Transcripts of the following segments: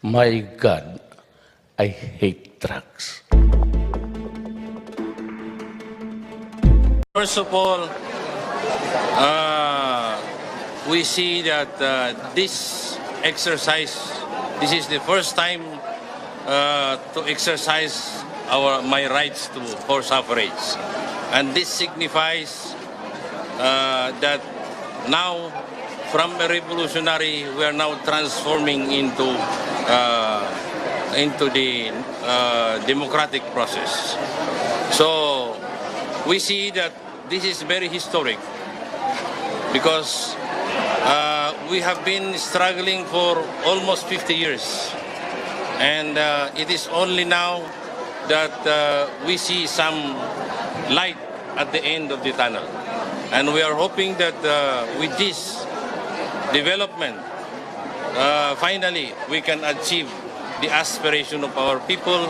My God, I hate drugs. First of all, we see that this exercise, this is the first time to exercise my rights for suffrage. And this signifies that now, from a revolutionary, we are now transforming into the democratic process. So we see that this is very historic because we have been struggling for almost 50 years. And it is only now that we see some light at the end of the tunnel. And we are hoping that with this development, finally we can achieve the aspiration of our people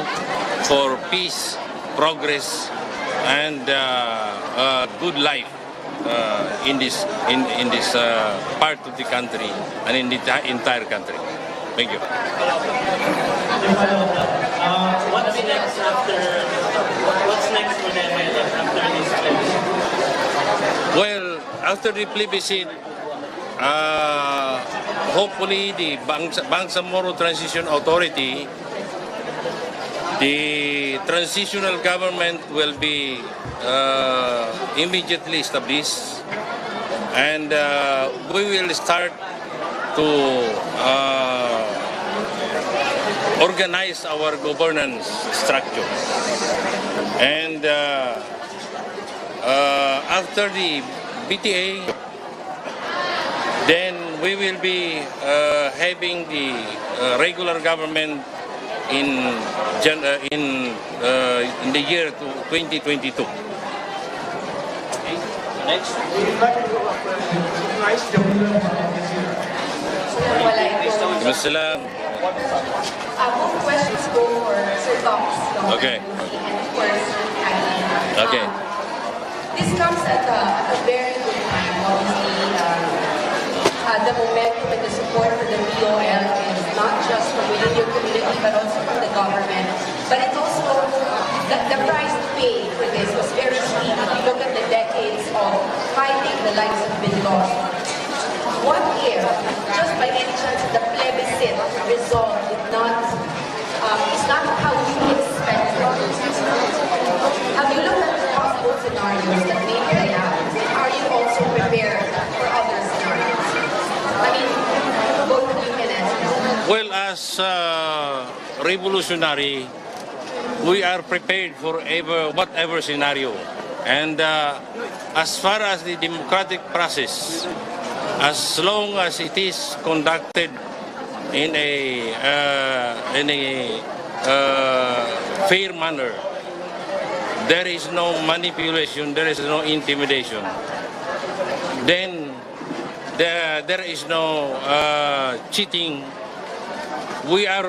for peace, progress, and good life in this part of the country and in the entire country. Thank you. What's next for them after this plebiscite? Well, after the plebiscite, hopefully the Bangsamoro Transition Authority, the transitional government will be immediately established, and we will start to organize our governance structure. And after the BTA, then we will be having the regular government in the year 2022. Next. Masalam. Both questions go for Sir Thomas. Okay. And of course, Aggie. Okay. This comes at a very good time. Obviously, the momentum and the support for the BOL is not just from within your community, but also from the government. But it's also, the price to pay for this was very steep. If you look at the decades of fighting, the lives have been lost. What if, just by any chance, the plebiscite result did not, is not how you expected? Have you looked at the possible scenarios that may play out? And are you also prepared for other scenarios? I mean, both of you can answer. Well, as revolutionary, we are prepared for whatever scenario. And as far as the democratic process, as long as it is conducted in a fair manner, there is no manipulation, there is no intimidation, then there is no cheating. We are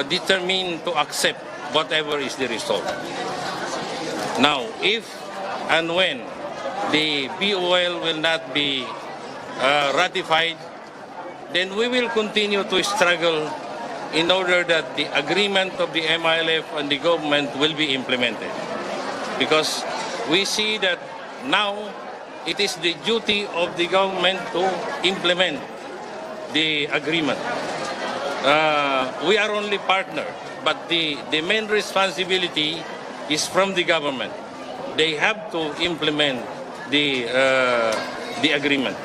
determined to accept whatever is the result. Now, if and when the BOL will not be ratified, then we will continue to struggle in order that the agreement of the MILF and the government will be implemented. Because we see that now it is the duty of the government to implement the agreement. We are only partner, but the main responsibility is from the government. They have to implement the agreement.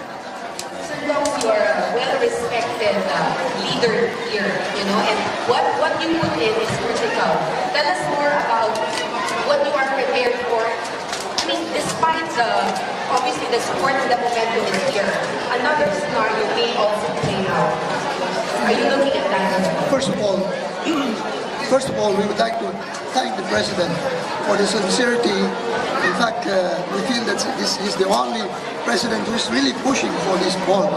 So long you are a well-respected leader here, and what you put in is critical. Tell us more about what you are prepared for. I mean, despite obviously the support and the momentum is here, another scenario may also play out. Are you looking at that? First of all, we would like to thank the President for the sincerity. In fact, we feel that this is the only President who is really pushing for this ball.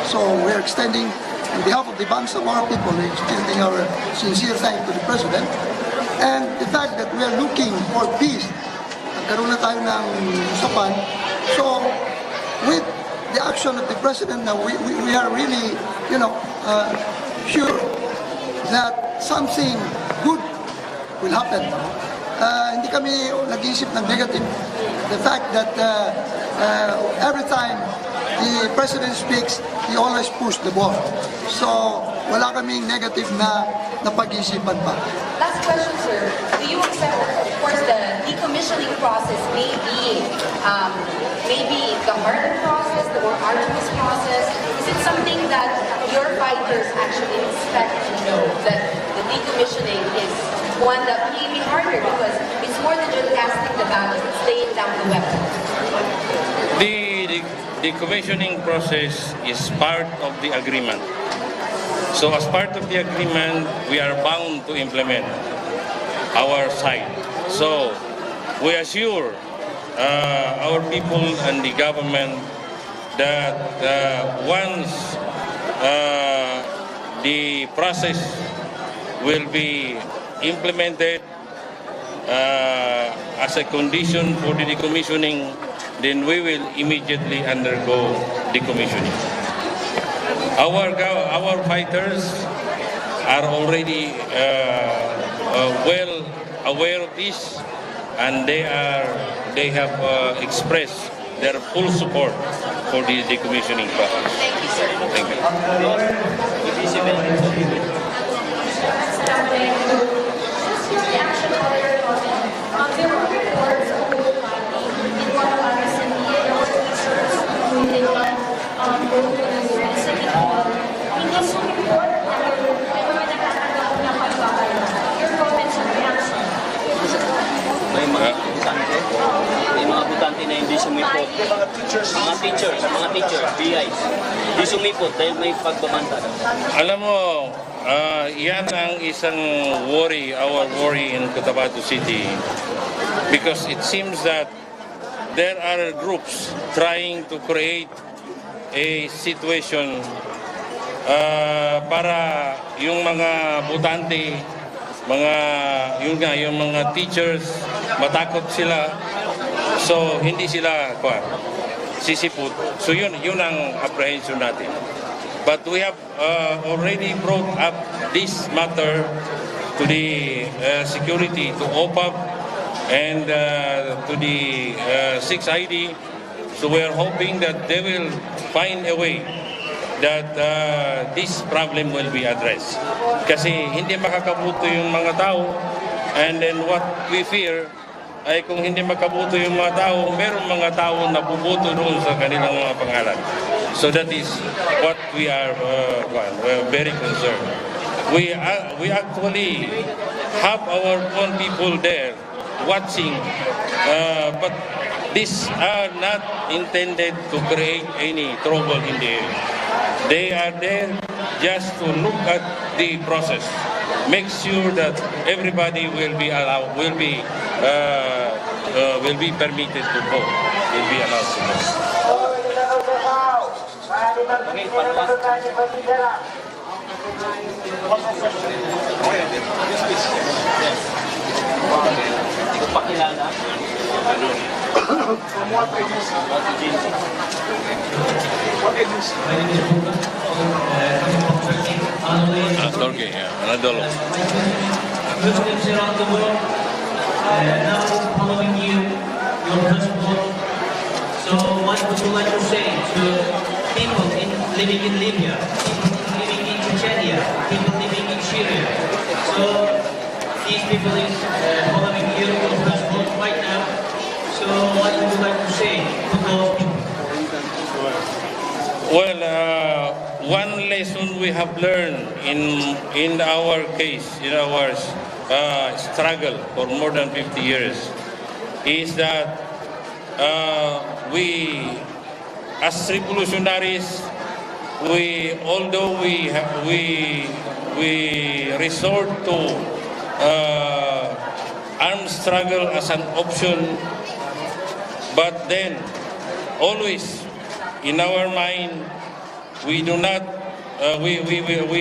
So we're extending, on behalf of the Bangsamoro people, we're extending our sincere thanks to the President. And the fact that we are looking for peace, nagkaroon na tayo ng usapan. So with the action of the President now, we are really you know, sure that something good will happen. Hindi kami nag-iisip ng negative. The fact that every time the President speaks, he always push the ball. So, wala kaming negative na pag-iisipan pa. Last question, sir. Do you accept that, of course, the decommissioning process may be the harder process, the more arduous process? Is it something that your fighters actually expect to know, that the decommissioning is one that may be harder because it's more than just casting the ballot, it's laying down the weapon? The commissioning process is part of the agreement. So as part of the agreement, we are bound to implement our side. So we assure our people and the government that once the process will be implemented as a condition for the decommissioning, then we will immediately undergo decommissioning. Our fighters are already well aware of this, and they have expressed their full support for the decommissioning process. Thank you, sir. Thank you. Just your reaction on your comment. There were reports of the party in one of our recently teachers who they want City Hall. Hindi support na may mga nagtatanggap na pagbabala. Your comments and reaction. May mga butante na hindi sumipot. Mga teachers, BIs. Hindi sumipot dahil may pagbabanta. Alam mo, yan ang isang worry, our worry in Cotabato City, because it seems that there are groups trying to create a situation para yung mga butante, yung mga teachers, matakot sila, so hindi sila sisipot. So yun ang apprehension natin. But we have already brought up this matter to the security, to OPAP, and to the 6ID. So we are hoping that they will find a way that this problem will be addressed. Kasi hindi makakabuto yung mga tao, and then what we fear ay kung hindi makabuto yung mga tao, merong mga tao na bubuto doon sa kanilang mga pangalan. So that is what we are very concerned. We actually have our own people there watching, but these are not intended to create any trouble in the area. They are there just to look at the process, make sure that everybody will be allowed, will be permitted to vote, will be allowed to vote. Pakilala. What agency? What agency? Turkey, Anadolu. Muslims around the world now following you, your husband. So what would you like to say to people living in Libya, people living in Chechnya, people living in Syria? So these people is following you, your husband right now. So what would you like to say to those people? Well, one lesson we have learned in our case, in our struggle for more than 50 years, is that we, as revolutionaries, although we resort to armed struggle as an option, but then always in our mind we do not we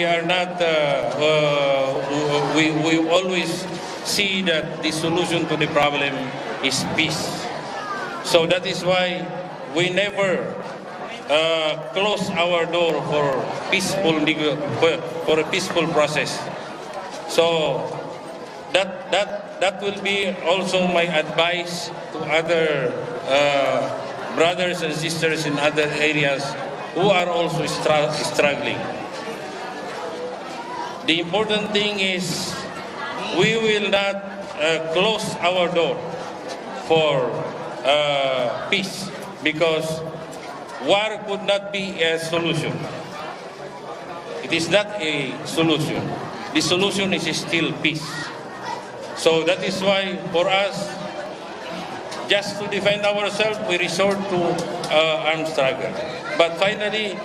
are not we always see that the solution to the problem is peace. So that is why we never close our door for for a peaceful process. So that will be also my advice to other brothers and sisters in other areas who are also struggling. The important thing is we will not close our door for peace, because war could not be a solution. It is not a solution. The solution is still peace. So that is why for us, just to defend ourselves, we resort to armed struggle. But finally,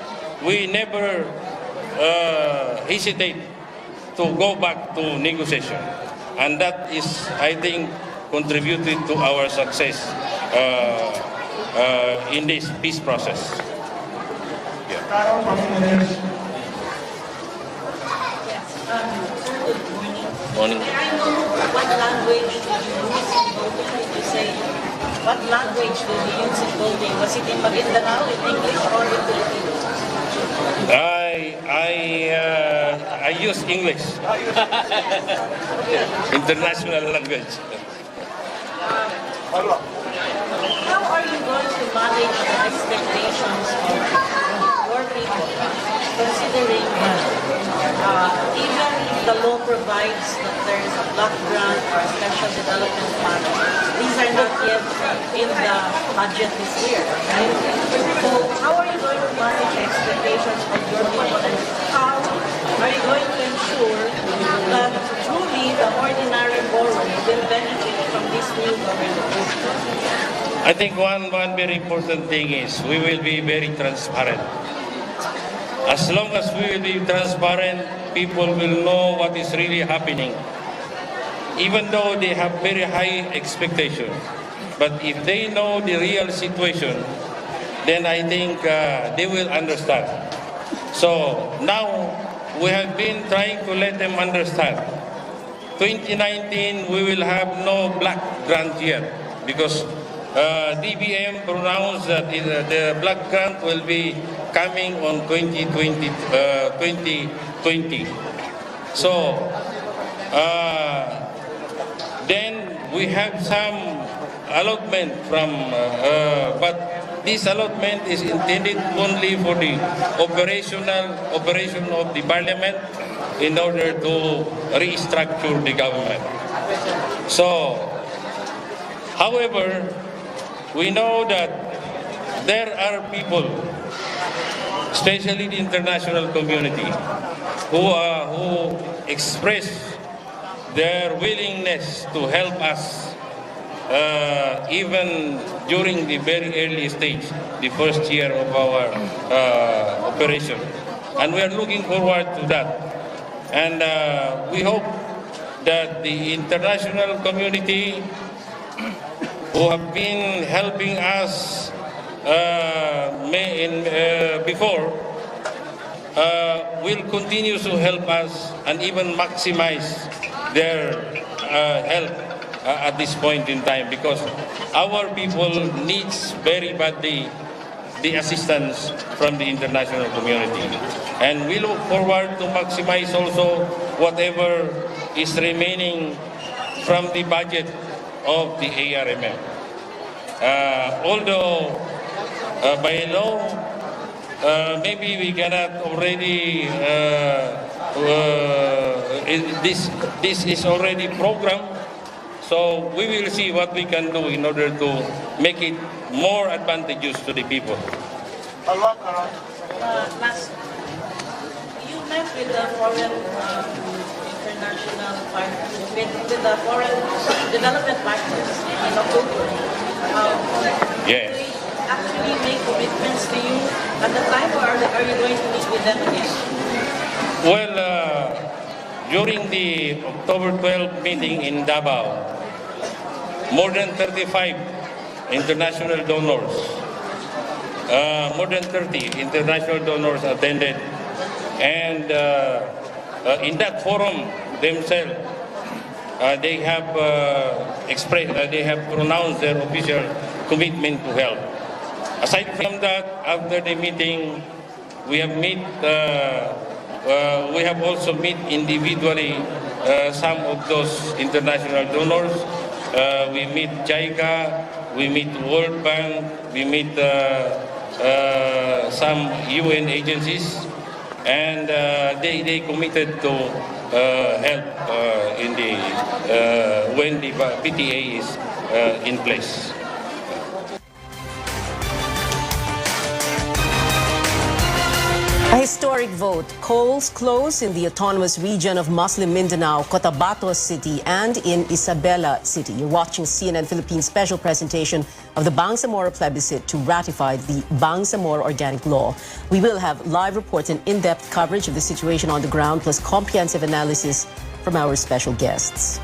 we never hesitate to go back to negotiation. And that is, I think, contributed to our success in this peace process. Morning. May I know what language did you use in voting? Did you say, what language did you use in voting? Was it in Maguindanao, in English, or in Filipino? I use English. International language. How are you going to manage the expectations of your people, considering even if the law provides that there is a block grant or a special development fund, these are not yet in the budget this year, right? So how are you going to manage the expectations of your people, and how are you going to ensure that truly the ordinary borrower will benefit from this new government? I think one very important thing is we will be very transparent. As long as we will be transparent, people will know what is really happening. Even though they have very high expectations. But if they know the real situation, then I think they will understand. So now we have been trying to let them understand. 2019, we will have no black grant yet, because DBM pronounced that the black grant will be coming on 2020. So then we have some allotment from, but this allotment is intended only for the operation of the parliament in order to restructure the government. So, however, we know that there are people, especially the international community, who express their willingness to help us even during the very early stage, the first year of our operation. And we are looking forward to that. And we hope that the international community who have been helping us before will continue to help us and even maximize their help at this point in time, because our people needs very badly the assistance from the international community. And we look forward to maximize also whatever is remaining from the budget of the ARMM. Although by law, maybe we cannot already, this is already programmed, so we will see what we can do in order to make it more advantageous to the people. Last, you met with the foreign international partners, with the foreign development partners in October. Yes. They actually make commitments to you at the time, or are you going to meet with them again? Well, during the October 12 meeting in Davao, more than 35 international donors, more than 30 international donors attended, and in that forum themselves, they have expressed, they have pronounced their official commitment to help. Aside from that, after the meeting, we have also met individually some of those international donors. We meet JICA, we meet World Bank, we meet some UN agencies, and they committed to help when the PTA is in place. A historic vote. Polls close in the autonomous region of Muslim Mindanao, Cotabato City, and in Isabela City. You're watching CNN Philippines special presentation of the Bangsamoro plebiscite to ratify the Bangsamoro Organic Law. We will have live reports and in-depth coverage of the situation on the ground, plus comprehensive analysis from our special guests.